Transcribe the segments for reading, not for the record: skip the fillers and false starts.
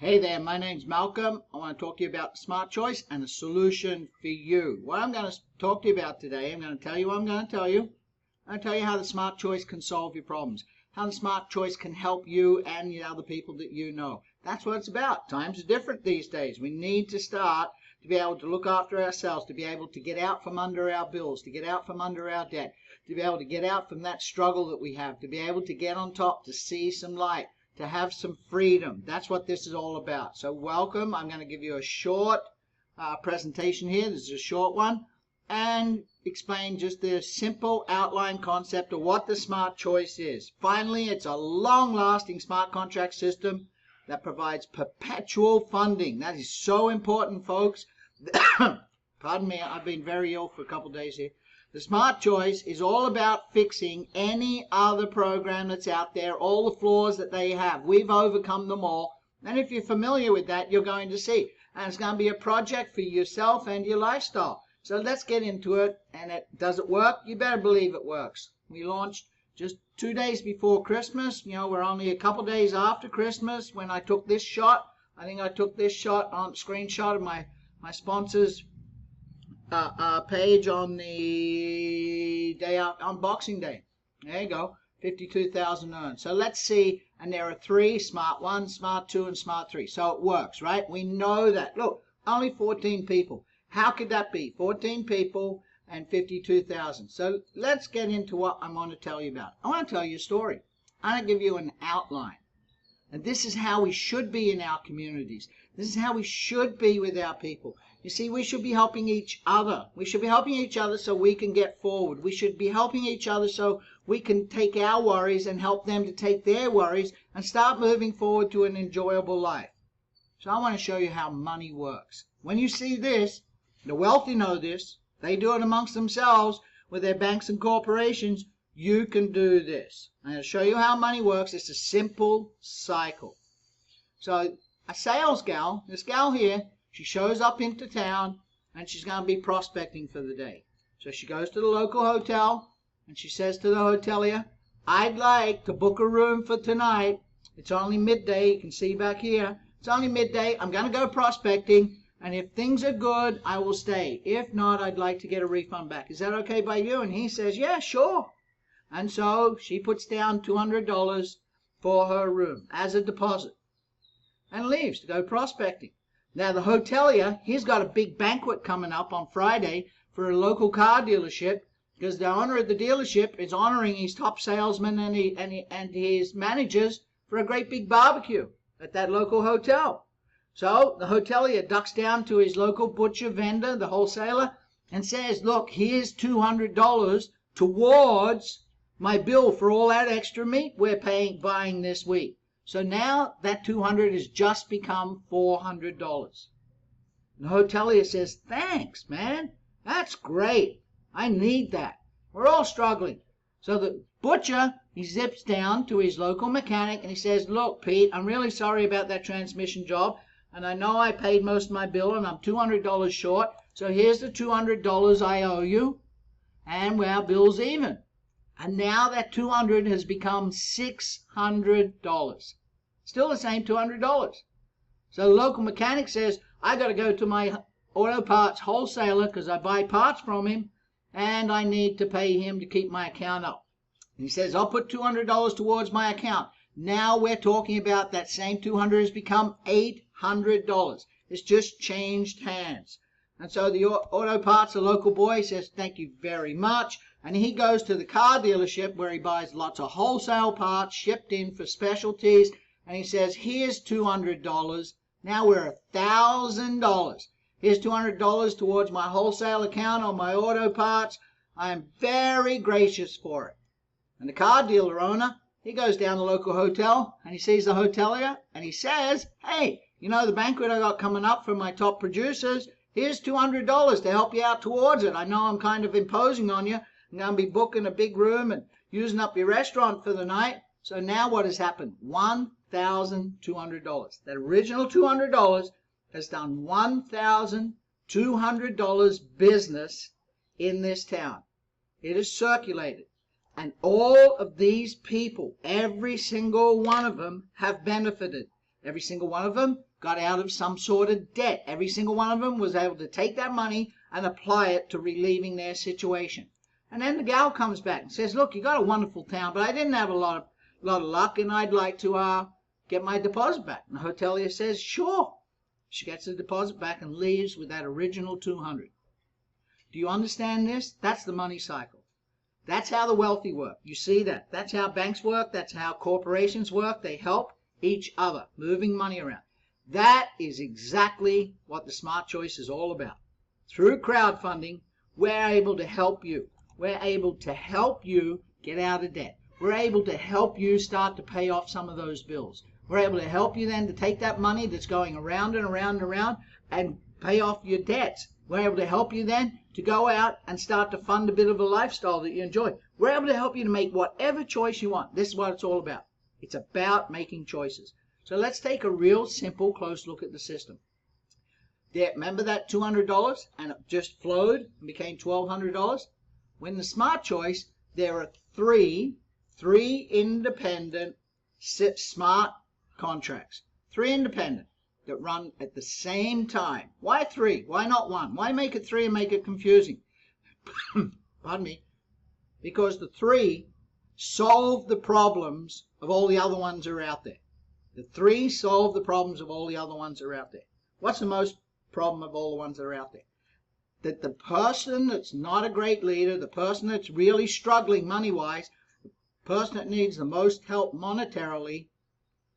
Hey there, my name's Malcolm. I want to talk to you about smart choice and a solution for you. What I'm going to talk to you about today, I'm going to tell you what I'm going to tell you. I'm going to tell you how the smart choice can solve your problems, how the smart choice can help you and the other people that you know. That's what it's about. Times are different these days. We need to start to be able to look after ourselves, to be able to get out from under our bills, to get out from under our debt, to be able to get out from that struggle that we have, to be able to get on top, to see some light, to have some freedom. That's what this is all about. So welcome. I'm going to give you a short presentation here. This is a short one, and explain just the simple outline concept of what the smart choice is. Finally, it's a long-lasting smart contract system that provides perpetual funding. That is so important, folks. Pardon me, I've been very ill for a couple of days here. The smart choice is all about fixing any other program that's out there, all the flaws that they have. We've overcome them all. And if you're familiar with that, you're going to see. And it's going to be a project for yourself and your lifestyle. So let's get into it. And does it work? You better believe it works. We launched just 2 days before Christmas. You know, we're only a couple days after Christmas when I took this shot. I think I took this shot on screenshot of my sponsors page on the day on Boxing Day. There you go, 52,000 earned. So let's see, and there are 3, Smart 1, Smart 2, and Smart 3. So it works, right? We know that. Look, only 14 people. How could that be? 14 people and 52,000. So let's get into what I want to tell you about. I want to tell you a story. I want to give you an outline. And this is how we should be in our communities. This is how we should be with our people. You see, we should be helping each other. We should be helping each other so we can get forward. We should be helping each other so we can take our worries and help them to take their worries and start moving forward to an enjoyable life. So I want to show you how money works. When you see this, the wealthy know this. They do it amongst themselves with their banks and corporations. You can do this. I'm going to show you how money works. It's a simple cycle. So a sales gal, this gal here, she shows up into town and she's going to be prospecting for the day. So she goes to the local hotel and she says to the hotelier, I'd like to book a room for tonight. It's only midday. You can see back here. It's only midday. I'm going to go prospecting. And if things are good, I will stay. If not, I'd like to get a refund back. Is that okay by you? And he says, yeah, sure. And so she puts down $200 for her room as a deposit and leaves to go prospecting. Now the hotelier, he's got a big banquet coming up on Friday for a local car dealership because the owner of the dealership is honoring his top salesmen and his managers for a great big barbecue at that local hotel. So the hotelier ducks down to his local butcher vendor, the wholesaler, and says, look, here's $200 towards my bill for all that extra meat we're buying this week. So now that $200 has just become $400. The hotelier says, thanks, man. That's great. I need that. We're all struggling. So the butcher, he zips down to his local mechanic and he says, look, Pete, I'm really sorry about that transmission job. And I know I paid most of my bill and I'm $200 short. So here's the $200 I owe you. And our bill's even. And now that $200 has become $600. Still the same $200. So the local mechanic says, I got to go to my auto parts wholesaler because I buy parts from him and I need to pay him to keep my account up. And he says, I'll put $200 towards my account. Now we're talking about that same $200 has become $800. It's just changed hands. And so the auto parts, the local boy says, thank you very much. And he goes to the car dealership where he buys lots of wholesale parts shipped in for specialties. And he says, here's $200. Now we're $1,000. Here's $200 towards my wholesale account on my auto parts. I am very gracious for it. And the car dealer owner, he goes down to the local hotel and he sees the hotelier and he says, hey, you know the banquet I got coming up for my top producers? Here's $200 to help you out towards it. I know I'm kind of imposing on you. I'm going to be booking a big room and using up your restaurant for the night. So now what has happened? $1,200. That original $200 has done $1,200 business in this town. It is circulated. And all of these people, every single one of them, have benefited. Every single one of them got out of some sort of debt. Every single one of them was able to take that money and apply it to relieving their situation. And then the gal comes back and says, look, you got a wonderful town, but I didn't have a lot of luck, and I'd like to get my deposit back. And the hotelier says, sure. She gets the deposit back and leaves with that original $200. Do you understand this? That's the money cycle. That's how the wealthy work. You see that? That's how banks work. That's how corporations work. They help each other, moving money around. That is exactly what the Smart Choice is all about. Through crowdfunding, we're able to help you. We're able to help you get out of debt. We're able to help you start to pay off some of those bills. We're able to help you then to take that money that's going around and around and around and pay off your debts. We're able to help you then to go out and start to fund a bit of a lifestyle that you enjoy. We're able to help you to make whatever choice you want. This is what it's all about. It's about making choices. So let's take a real simple close look at the system. There, remember that $200 and it just flowed and became $1,200? When the Smart Choice, there are three independent smart contracts. Three independent that run at the same time. Why three? Why not one? Why make it three and make it confusing? Pardon me. Because the three solve the problems of all the other ones that are out there. The three solve the problems of all the other ones that are out there. What's the most problem of all the ones that are out there? That the person that's not a great leader, the person that's really struggling money-wise, the person that needs the most help monetarily,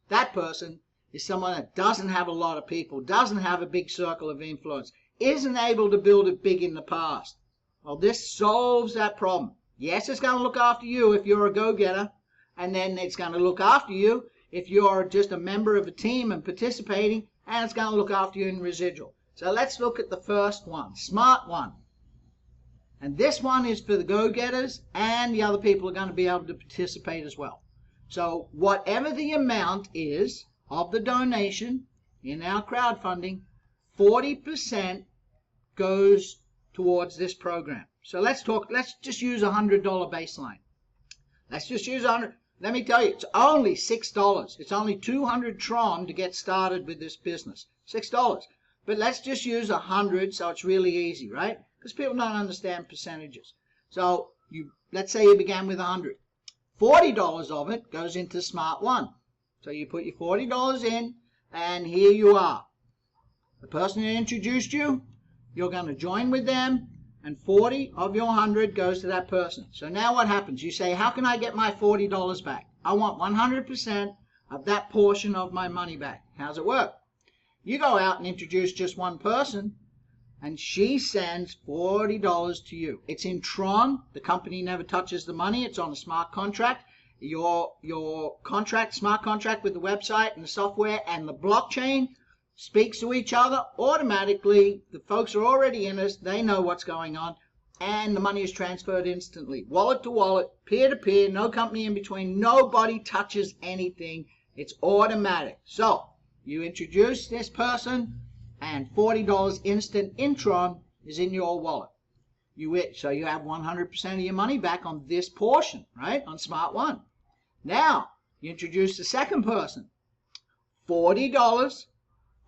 that person is someone that doesn't have a lot of people, doesn't have a big circle of influence, isn't able to build it big in the past. Well, this solves that problem. Yes, it's going to look after you if you're a go-getter, and then it's going to look after you if you're just a member of a team and participating, and it's going to look after you in residual. So let's look at the first one, Smart One. And this one is for the go-getters, and the other people are going to be able to participate as well. So whatever the amount is of the donation in our crowdfunding, 40% goes towards this program. So let's just use a $100 baseline. Let's just use 100. Let me tell you, it's only $6. It's only 200 Tron to get started with this business. $6. But let's just use 100 so it's really easy, right? Because people don't understand percentages. So let's say you began with 100. $40 of it goes into Smart One. So you put your $40 in, and here you are. The person who introduced you, you're going to join with them, and 40 of your 100 goes to that person. So now what happens? You say, how can I get my $40 back? I want 100% of that portion of my money back. How's it work? You go out and introduce just one person, and she sends $40 to you. It's in Tron. The company never touches the money. It's on a smart contract. Your smart contract with the website and the software and the blockchain speaks to each other automatically. The folks are already in us. They know what's going on, and the money is transferred instantly. Wallet to wallet, peer to peer, no company in between. Nobody touches anything. It's automatic. So you introduce this person, and $40 instant Intron is in your wallet. So you have 100% of your money back on this portion, right, on Smart One. Now, you introduce the second person. $40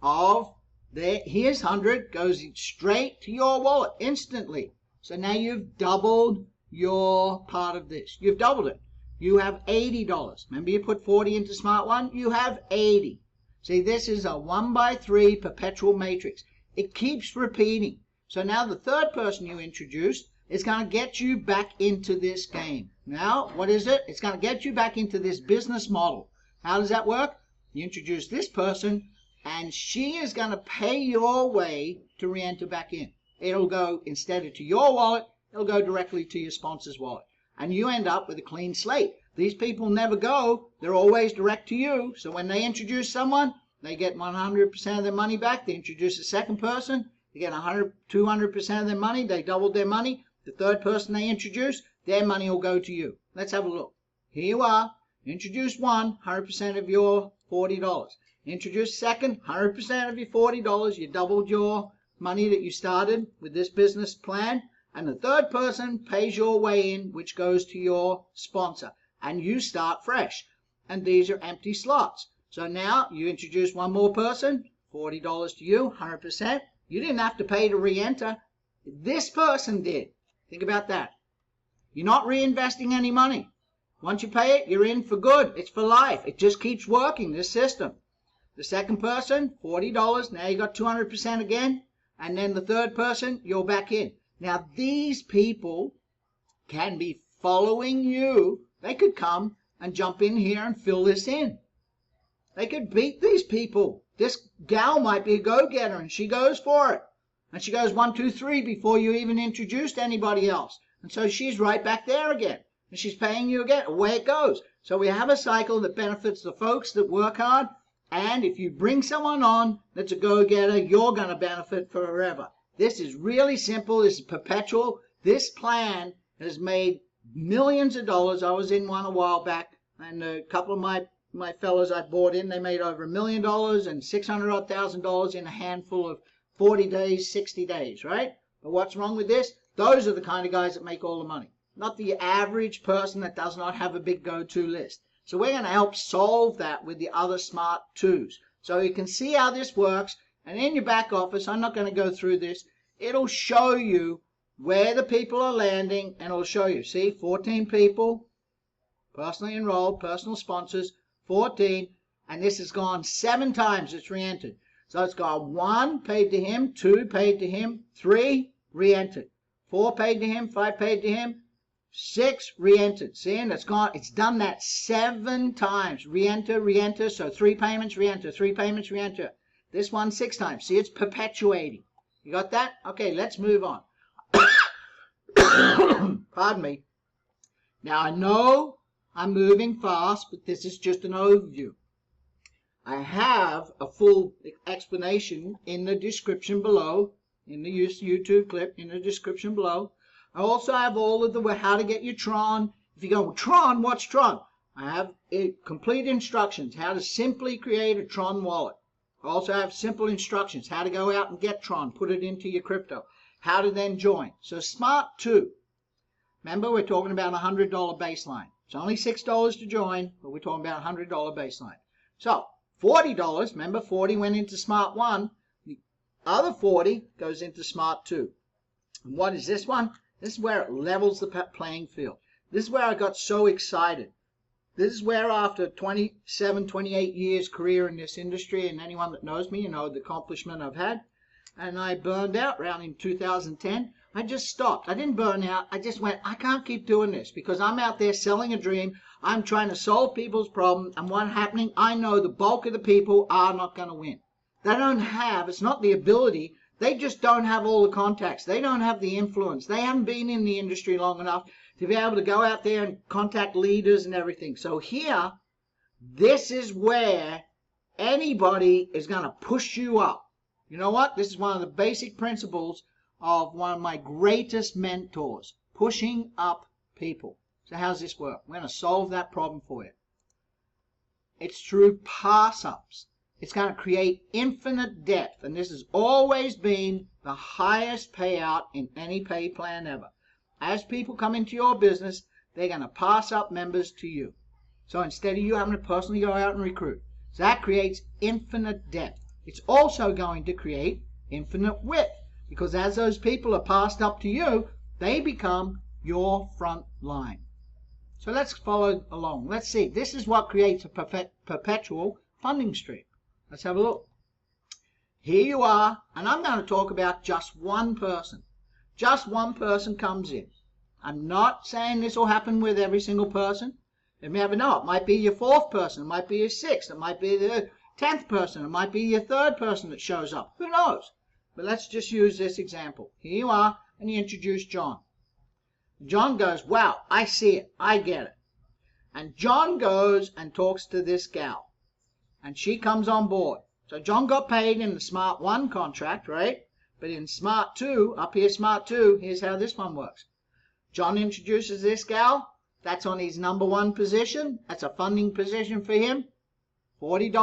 of here's 100 goes straight to your wallet instantly. So now you've doubled your part of this. You've doubled it. You have $80. Remember you put 40 into Smart One? You have 80. See, this is a 1x3 perpetual matrix. It keeps repeating. So now the third person you introduced is going to get you back into this game. Now, what is it? It's going to get you back into this business model. How does that work? You introduce this person, and she is going to pay your way to re-enter back in. It'll go, instead of to your wallet, it'll go directly to your sponsor's wallet. And you end up with a clean slate. These people never go. They're always direct to you. So when they introduce someone, they get 100% of their money back. They introduce a second person, they get 200% of their money. They doubled their money. The third person they introduce, their money will go to you. Let's have a look. Here you are. Introduce one, 100% of your $40. Introduce second, 100% of your $40. You doubled your money that you started with this business plan. And the third person pays your way in, which goes to your sponsor. And you start fresh. And these are empty slots. So now you introduce one more person, $40 to you, 100%. You didn't have to pay to re-enter. This person did. Think about that. You're not reinvesting any money. Once you pay it, you're in for good. It's for life. It just keeps working, this system. The second person, $40. Now you got 200% again. And then the third person, you're back in. Now these people can be following you. They could come and jump in here and fill this in. They could beat these people. This gal might be a go-getter and she goes for it. And she goes 1, 2, 3 before you even introduced anybody else. And so she's right back there again. And she's paying you again. Away it goes. So we have a cycle that benefits the folks that work hard. And if you bring someone on that's a go-getter, you're going to benefit forever. This is really simple. This is perpetual. This plan has made millions of dollars. I was in one a while back, and a couple of my fellows I bought in, they made over $1 million and $600,000 in a handful of 40 days, 60 days, right? But what's wrong with this? Those are the kind of guys that make all the money, not the average person that does not have a big go-to list. So we're going to help solve that with the other smart twos. So you can see how this works. And in your back office, I'm not going to go through this. It'll show you where the people are landing, and it'll show you. See, 14 people, personally enrolled, personal sponsors, 14. And this has gone 7 times. It's re-entered. So it's gone 1 paid to him, 2 paid to him, 3 re-entered, 4 paid to him, 5 paid to him, 6 re-entered. See, and it's done that 7 times. Re-enter, re-enter. So 3 payments, re-enter, 3 payments, re-enter. This one 6 times. See, it's perpetuating. You got that? Okay, let's move on. Pardon me. Now I know I'm moving fast, but this is just an overview. I have a full explanation in the description below, in the YouTube clip, in the description below. I also have all of the how to get your Tron. If you go, well, Tron, what's Tron? I have complete instructions how to simply create a Tron wallet. I also have simple instructions how to go out and get Tron, put it into your crypto, how to then join. So Smart 2. Remember, we're talking about a $100 baseline. It's only $6 to join, but we're talking about a $100 baseline. So $40, remember 40 went into Smart 1. The other 40 goes into Smart 2. And what is this one? This is where it levels the playing field. This is where I got so excited. This is where after 27, 28 years career in this industry, and anyone that knows me, you know the accomplishment I've had, and I burned out around in 2010. I just stopped. I didn't burn out. I just went, I can't keep doing this because I'm out there selling a dream. I'm trying to solve people's problems, and what's happening, I know the bulk of the people are not going to win. They don't have, it's not the ability, they just don't have all the contacts. They don't have the influence. They haven't been in the industry long enough to be able to go out there and contact leaders and everything. So here, this is where anybody is going to push you up. You know what? This is one of the basic principles of one of my greatest mentors, pushing up people. So how's this work? We're going to solve that problem for you. It's through pass-ups. It's going to create infinite depth, and this has always been the highest payout in any pay plan ever. As people come into your business, they're going to pass up members to you. So instead of you having to personally go out and recruit, so that creates infinite depth. It's also going to create infinite width, because as those people are passed up to you, they become your front line. So let's follow along. Let's see. This is what creates a perpetual funding stream. Let's have a look. Here you are, and I'm going to talk about just one person. Just one person comes in. I'm not saying this will happen with every single person. You never know. It might be your 4th person. It might be your 6th. It might be the 10th person. It might be your 3rd person that shows up. Who knows? But let's just use this example. Here you are, and you introduce John. John goes, wow, I see it. I get it. And John goes and talks to this gal. And she comes on board. So John got paid in the Smart 1 contract, right? But in Smart 2, up here Smart 2, here's how this one works. John introduces this gal. That's on his number 1 position. That's a funding position for him. $40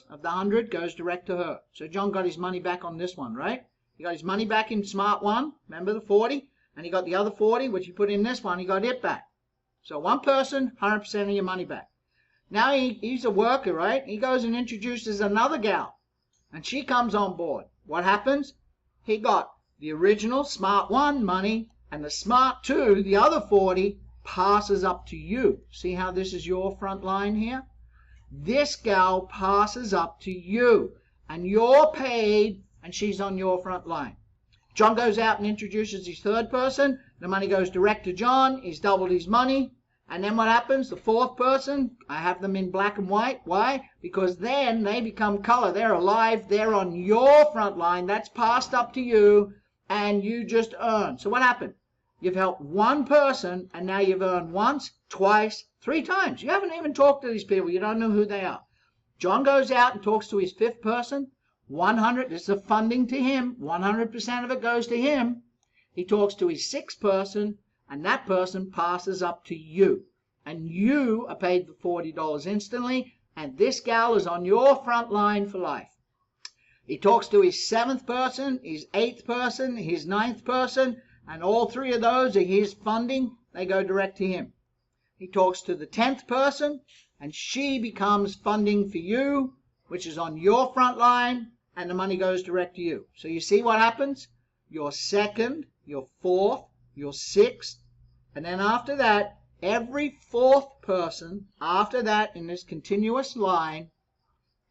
of the 100 goes direct to her. So John got his money back on this one, right? He got his money back in Smart 1. Remember the 40? And he got the other 40, which he put in this one. He got it back. So one person, 100% of your money back. Now he's a worker, right? He goes and introduces another gal, and she comes on board. What happens? He got the original Smart 1 money, and the Smart 2, the other 40, passes up to you. See how this is your front line here? This gal passes up to you, and you're paid, and she's on your front line. John goes out and introduces his third person. The money goes direct to John. He's doubled his money. And then what happens? The fourth person, I have them in black and white. Why? Because then they become color. They're alive. They're on your front line. That's passed up to you, and you just earn. So what happened? You've helped one person, and now you've earned once, twice, 3 times. You haven't even talked to these people. You don't know who they are. John goes out and talks to his fifth person. 100, this is the funding to him. 100% of it goes to him. He talks to his sixth person, and that person passes up to you. And you are paid the $40 instantly, and this gal is on your front line for life. He talks to his seventh person, his eighth person, his ninth person, and all 3 of those are his funding. They go direct to him. He talks to the 10th person, and she becomes funding for you, which is on your front line, and the money goes direct to you. So you see what happens? Your second, your fourth, your sixth, and then after that, every 4th person after that in this continuous line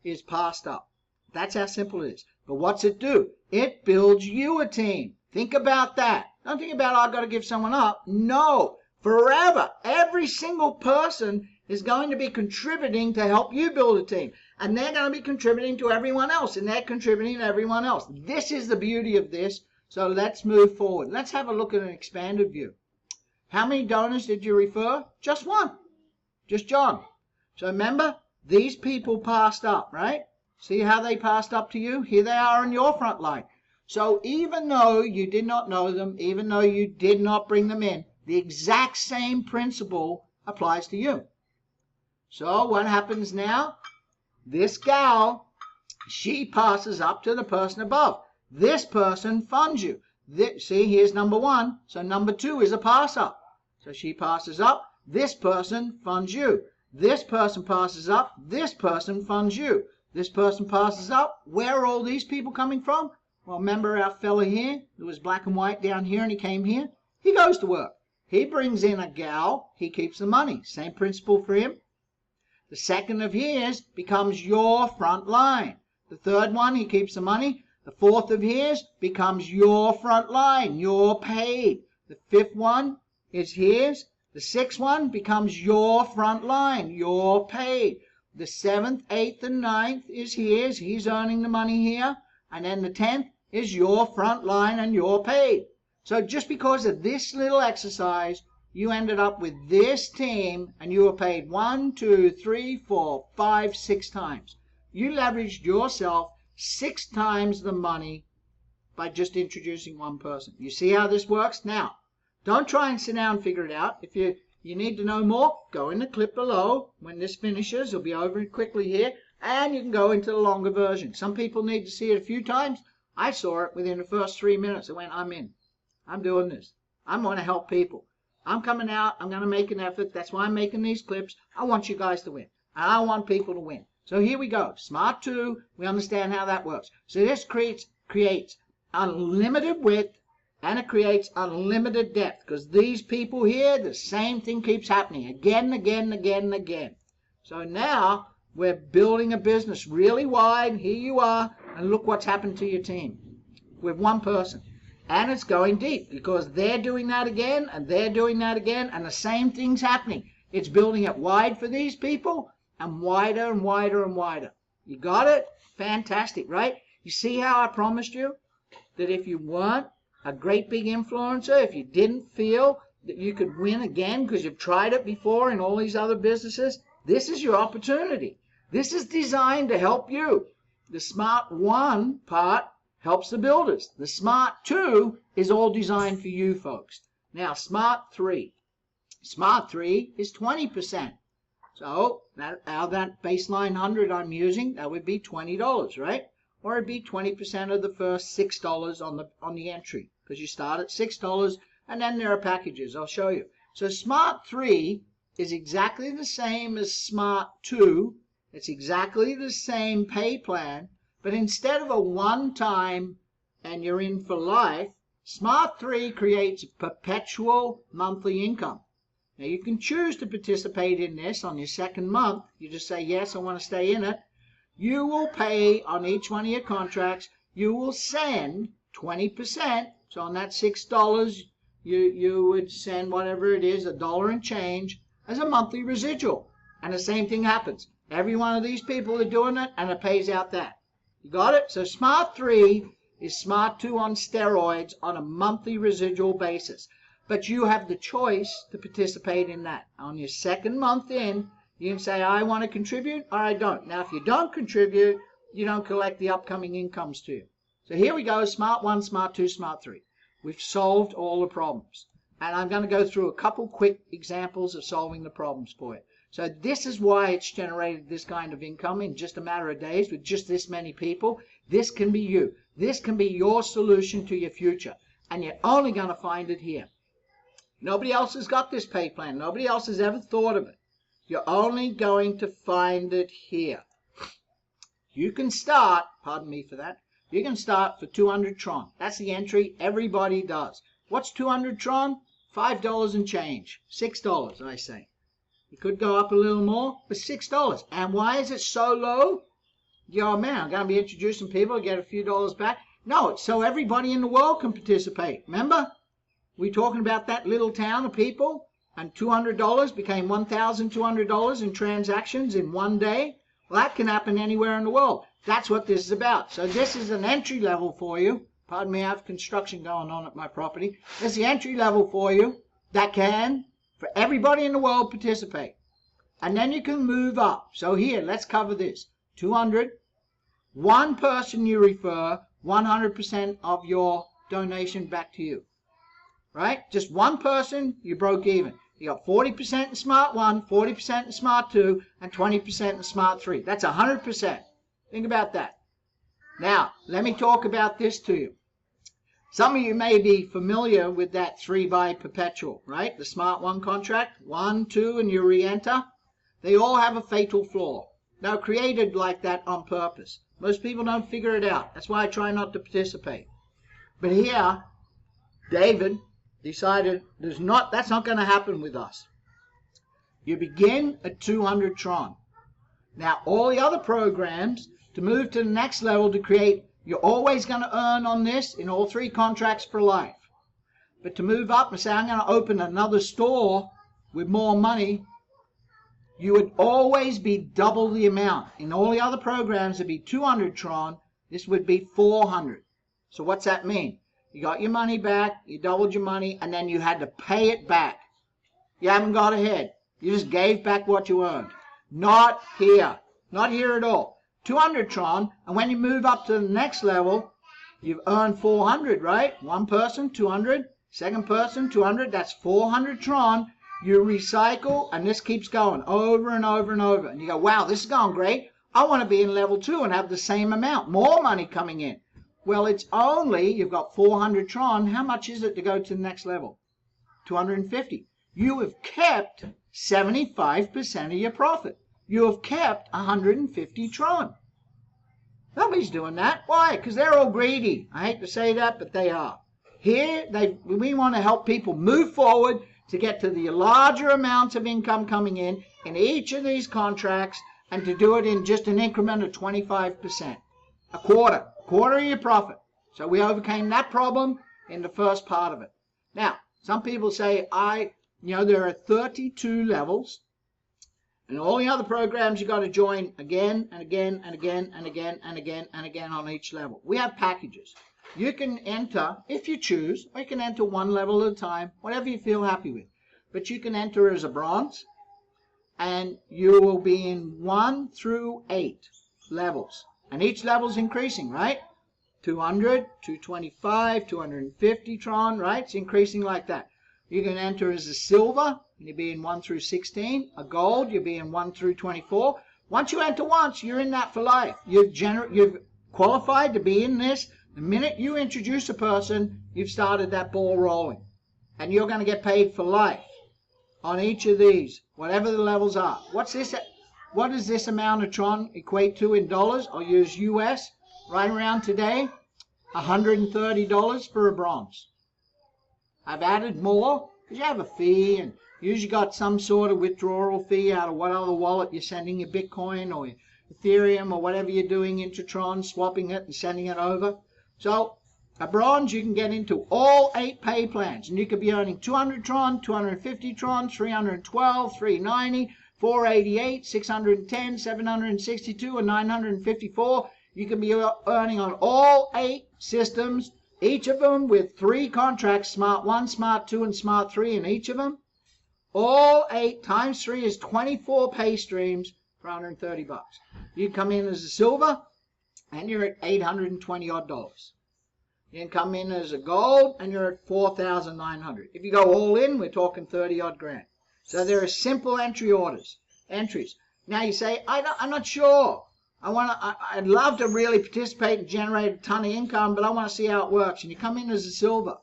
is passed up. That's how simple it is. But what's it do? It builds you a team. Think about that. Don't think about, I've got to give someone up. No, forever. Every single person is going to be contributing to help you build a team. And they're going to be contributing to everyone else, and they're contributing to everyone else. This is the beauty of this. So let's move forward. Let's have a look at an expanded view. How many donors did you refer? Just one. Just John. So remember, these people passed up, right? See how they passed up to you? Here they are on your front line. So even though you did not know them, even though you did not bring them in, the exact same principle applies to you. So what happens now? This gal, she passes up to the person above. This person funds you. See, here's number 1. So number 2 is a pass up. So she passes up. This person funds you. This person passes up. This person funds you. This person passes up. Where are all these people coming from? Well, remember our fella here who was black and white down here and he came here? He goes to work. He brings in a gal. He keeps the money. Same principle for him. The second of his becomes your front line. The third one, he keeps the money. The fourth of his becomes your front line. You're paid. The fifth one is his. The sixth one becomes your front line. You're paid. The 7th, 8th, and 9th is his. He's earning the money here. And then the 10th is your front line and you're paid. So just because of this little exercise, you ended up with this team and you were paid 1, 2, 3, 4, 5, 6 times. You leveraged yourself 6 times the money by just introducing one person. You see how this works? Now, don't try and sit down and figure it out. If you need to know more, go in the clip below. When this finishes, it'll be over quickly here, and you can go into the longer version. Some people need to see it a few times. I saw it within the first 3 minutes. I went, I'm in. I'm doing this. I'm going to help people. I'm coming out. I'm going to make an effort. That's why I'm making these clips. I want you guys to win. And I want people to win. So here we go. Smart 2. We understand how that works. So this creates unlimited width and it creates unlimited depth. Because these people here, the same thing keeps happening again and again and again and again. So now we're building a business really wide. Here you are. And look what's happened to your team with one person. And it's going deep because they're doing that again and they're doing that again. And the same thing's happening. It's building it wide for these people and wider and wider and wider. You got it? Fantastic, right? You see how I promised you that if you weren't a great big influencer, if you didn't feel that you could win again because you've tried it before in all these other businesses, this is your opportunity. This is designed to help you. The Smart 1 part helps the builders. The Smart 2 is all designed for you folks. Now, Smart 3. Smart 3 is 20%. So, out of that baseline 100 I'm using, that would be $20, right? Or it'd be 20% of the first $6 on the entry. Because you start at $6 and then there are packages. I'll show you. So Smart 3 is exactly the same as Smart 2. It's exactly the same pay plan, but instead of a one-time and you're in for life, Smart 3 creates perpetual monthly income. Now you can choose to participate in this on your second month. You just say, yes, I want to stay in it. You will pay on each one of your contracts. You will send 20%. So on that $6, you would send whatever it is, $1 and change, as a monthly residual. And the same thing happens. Every one of these people are doing it, and it pays out that. You got it? So Smart 3 is Smart 2 on steroids on a monthly residual basis. But you have the choice to participate in that. On your second month in, you can say, I want to contribute or I don't. Now, if you don't contribute, you don't collect the upcoming incomes to you. So here we go, Smart 1, Smart 2, Smart 3. We've solved all the problems. And I'm going to go through a couple quick examples of solving the problems for you. So this is why it's generated this kind of income in just a matter of days with just this many people. This can be you. This can be your solution to your future. And you're only going to find it here. Nobody else has got this pay plan. Nobody else has ever thought of it. You're only going to find it here. You can start, pardon me for that, you can start for 200 Tron. That's the entry everybody does. What's 200 Tron? $5 and change. $6, I say. It could go up a little more, but $6. And why is it so low? Yo, man, I'm going to be introducing people to get a few dollars back. No, it's so everybody in the world can participate. Remember? We're talking about that little town of people, and $200 became $1,200 in transactions in one day. Well, that can happen anywhere in the world. That's what this is about. So this is an entry level for you. Pardon me, I have construction going on at my property. This is the entry level for you that can, for everybody in the world, participate. And then you can move up. So here, let's cover this. 200. One person you refer, 100% of your donation back to you. Right? Just one person, you broke even. You got 40% in Smart 1, 40% in Smart 2, and 20% in Smart 3. That's 100%. Think about that. Now, let me talk about this to you. Some of you may be familiar with that 3-buy perpetual, right? The Smart 1 contract, 1, 2, and you re-enter. They all have a fatal flaw. They're created like that on purpose. Most people don't figure it out. That's why I try not to participate. But here, David decided that's not going to happen with us. You begin at 200 Tron. Now, all the other programs, to move to the next level to create, you're always going to earn on this in all 3 contracts for life. But to move up and say, I'm going to open another store with more money, you would always be double the amount. In all the other programs, it'd be 200 Tron. This would be 400. So what's that mean? You got your money back, you doubled your money, and then you had to pay it back. You haven't got ahead. You just gave back what you earned. Not here. Not here at all. 200 Tron, and when you move up to the next level, you've earned 400, right? One person, 200. Second person, 200. That's 400 Tron. You recycle, and this keeps going over and over and over. And you go, wow, this is going great. I want to be in level 2 and have the same amount. More money coming in. Well, it's only, you've got 400 Tron. How much is it to go to the next level? 250. You have kept 75% of your profit. You have kept 150 Tron. Nobody's doing that. Why? Because they're all greedy. I hate to say that, but they are. Here, we want to help people move forward to get to the larger amounts of income coming in each of these contracts, and to do it in just an increment of 25%. A quarter of your profit. So we overcame that problem in the first part of it. Now, some people say, there are 32 levels, and all the other programs you got to join again and again and again and again and again and again on each level. We have packages. You can enter, if you choose, or you can enter one level at a time, whatever you feel happy with. But you can enter as a bronze, and you will be in 1 through 8 levels. And each level is increasing, right? 200, 225, 250 Tron, right? It's increasing like that. You can enter as a silver, and you'll be in 1 through 16. A gold, you'll be in 1 through 24. Once you enter once, you're in that for life. You've qualified to be in this. The minute you introduce a person, you've started that ball rolling. And you're going to get paid for life on each of these, whatever the levels are. What's this? What does this amount of Tron equate to in dollars? I'll use US. Right around today, $130 for a bronze. I've added more because you have a fee, and you usually got some sort of withdrawal fee out of what other wallet you're sending your Bitcoin or your Ethereum or whatever you're doing into Tron, swapping it and sending it over. So a bronze, you can get into all 8 pay plans, and you could be earning 200 Tron, 250 Tron, 312, 390, 488, 610, 762, and 954. You can be earning on all 8 systems, each of them with 3 contracts, Smart 1, Smart 2, and Smart 3 in each of them. All 8 times 3 is 24 pay streams for $130. You come in as a silver, and you're at $820 odd. You can come in as a gold, and you're at $4,900. If you go all in, we're talking 30 odd grand. So there are simple entries. Now you say, I'm not sure. I'd love to really participate and generate a ton of income, but I want to see how it works. And you come in as a silver.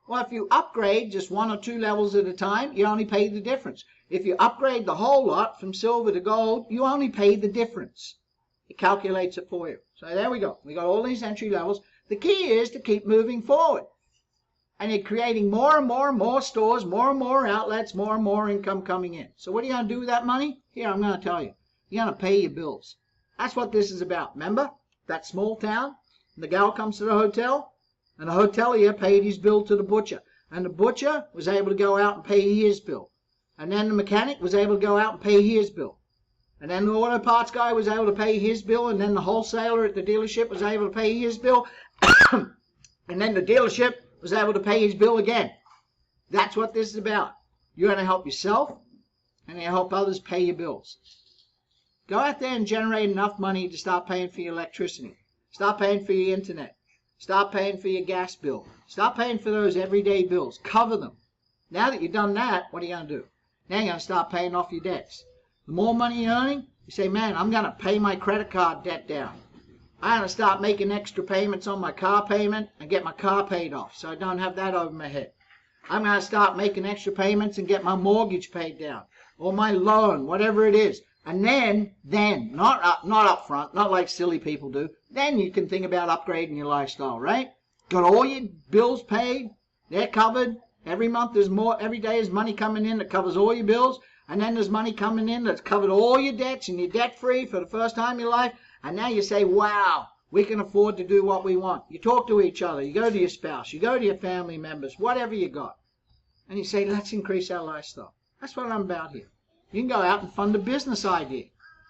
Well, if you upgrade just 1 or 2 levels at a time, you only pay the difference. If you upgrade the whole lot from silver to gold, you only pay the difference. It calculates it for you. So there we go. We got all these entry levels. The key is to keep moving forward. And you're creating more and more and more stores, more and more outlets, more and more income coming in. So what are you going to do with that money? Here, I'm going to tell you. You're going to pay your bills. That's what this is about. Remember that small town? And the gal comes to the hotel, and the hotelier paid his bill to the butcher. And the butcher was able to go out and pay his bill. And then the mechanic was able to go out and pay his bill. And then the auto parts guy was able to pay his bill. And then the wholesaler at the dealership was able to pay his bill. And then the dealership was able to pay his bill again. That's what this is about. You're going to help yourself, and you help others pay your bills. Go out there and generate enough money to start paying for your electricity. Start paying for your internet. Start paying for your gas bill. Start paying for those everyday bills. Cover them. Now that you've done that, what are you going to do? Now you're going to start paying off your debts. The more money you're earning, you say, man, I'm going to pay my credit card debt down. I'm going to start making extra payments on my car payment and get my car paid off so I don't have that over my head. I'm going to start making extra payments and get my mortgage paid down or my loan, whatever it is. And then, not up front, not like silly people do, then you can think about upgrading your lifestyle, right? Got all your bills paid, they're covered. Every month there's more, every day there's money coming in that covers all your bills. And then there's money coming in that's covered all your debts and you're debt free for the first time in your life. And now you say, wow, we can afford to do what we want. You talk to each other, you go to your spouse, you go to your family members, whatever you got. And you say, let's increase our lifestyle. That's what I'm about here. You can go out and fund a business idea.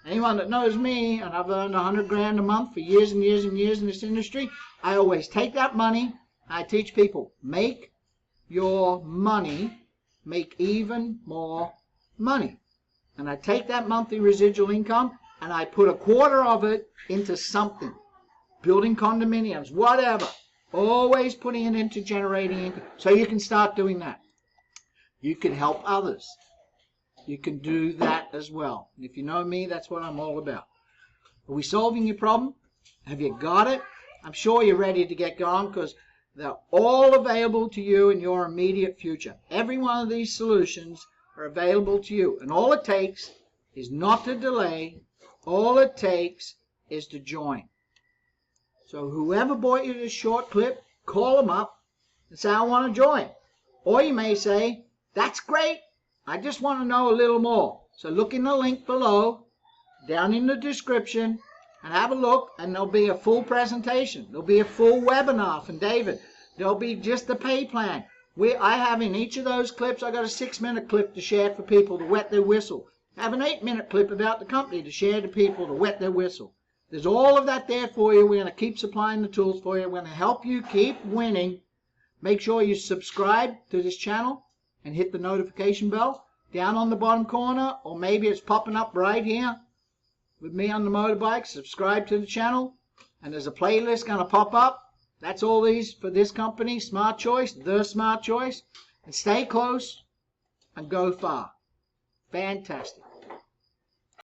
Anyone that knows me, and I've earned 100 grand a month for years and years and years in this industry, I always take that money, I teach people, make your money make even more money. And I take that monthly residual income and I put a quarter of it into something. Building condominiums, whatever. Always putting it into generating income. So you can start doing that. You can help others. You can do that as well. If you know me, that's what I'm all about. Are we solving your problem? Have you got it? I'm sure you're ready to get going because they're all available to you in your immediate future. Every one of these solutions are available to you. And all it takes is not to delay. All it takes is to join. So whoever bought you this short clip, call them up and say, I want to join. Or you may say, that's great. I just want to know a little more. So look in the link below, down in the description, and have a look, and there'll be a full presentation. There'll be a full webinar from David. There'll be just the pay plan. I have in each of those clips, I got a 6-minute clip to share for people to wet their whistle. I have an 8-minute clip about the company to share to people to wet their whistle. There's all of that there for you. We're going to keep supplying the tools for you. We're going to help you keep winning. Make sure you subscribe to this channel and hit the notification bell down on the bottom corner, or maybe it's popping up right here with me on the motorbike. Subscribe to the channel, and there's a playlist going to pop up. That's all these for this company, Smart Choice, the Smart Choice. And stay close and go far. Fantastic.